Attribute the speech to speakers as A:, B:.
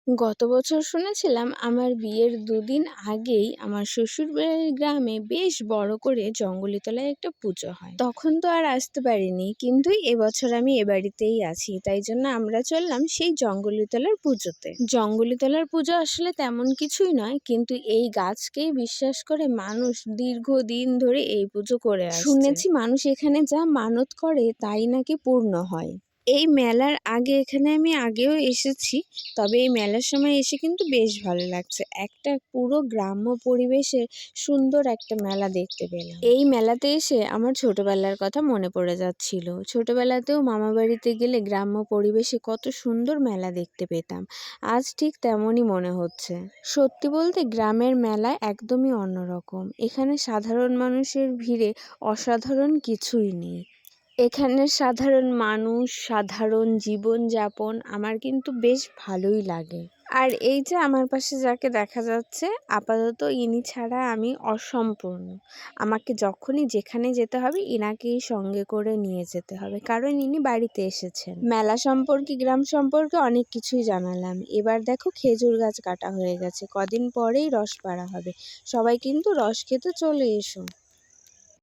A: গত বছর শুনেছিলাম আমার বিয়ের ২ দিন আগেই আমার শ্বশুরবাড়ির গ্রামে বেশ বড় করে জঙ্গলি তলায় একটা পুজো হয়। তখন তো আর আসতে পারিনি, কিন্তু এবছর আমি এ বাড়িতেই আছি, তাই জন্য আমরা চললাম সেই জঙ্গলি তলার পুজোতে। জঙ্গলি তলার পুজো আসলে তেমন কিছুই নয়, কিন্তু এই গাছকেই বিশ্বাস করে মানুষ দীর্ঘদিন ধরে এই পুজো করে আসছে। শুনেছি মানুষ এখানে যা মানত করে তাই নাকি পূর্ণ হয়। এই মেলার আগে এখানে আমি আগেও এসেছি, তবে এই মেলার সময় এসে কিন্তু বেশ ভালো লাগছে। একটা পুরো গ্রাম্য পরিবেশে সুন্দর একটা মেলা দেখতে পেলাম। এই মেলাতে এসে আমার ছোটবেলার কথা মনে পড়ে যাচ্ছিল। ছোটবেলাতেও মামা বাড়িতে গেলে গ্রাম্য পরিবেশে কত সুন্দর মেলা দেখতে পেতাম। আজ ঠিক তেমনই মনে হচ্ছে। সত্যি বলতে গ্রামের মেলা একদমই অন্যরকম। এখানে সাধারণ মানুষের ভিড়ে অসাধারণ কিছুই নেই। এখানের সাধারণ মানুষ, সাধারণ জীবনযাপন আমার কিন্তু বেশ ভালোই লাগে। আর এই যে আমার পাশে যাকে দেখা যাচ্ছে, আপাতত ইনি ছাড়া আমি অসম্পূর্ণ। আমাকে যখনই যেখানে যেতে হবে ইনাকেই সঙ্গে করে নিয়ে যেতে হবে, কারণ ইনি বাড়িতে এসেছেন। মেলা সম্পর্কে, গ্রাম সম্পর্কে অনেক কিছুই জানালাম। এবার দেখো খেজুর গাছ কাটা হয়ে গেছে, কদিন পরেই রস পাড়া হবে। সবাই কিন্তু রস খেতে চলে এসো।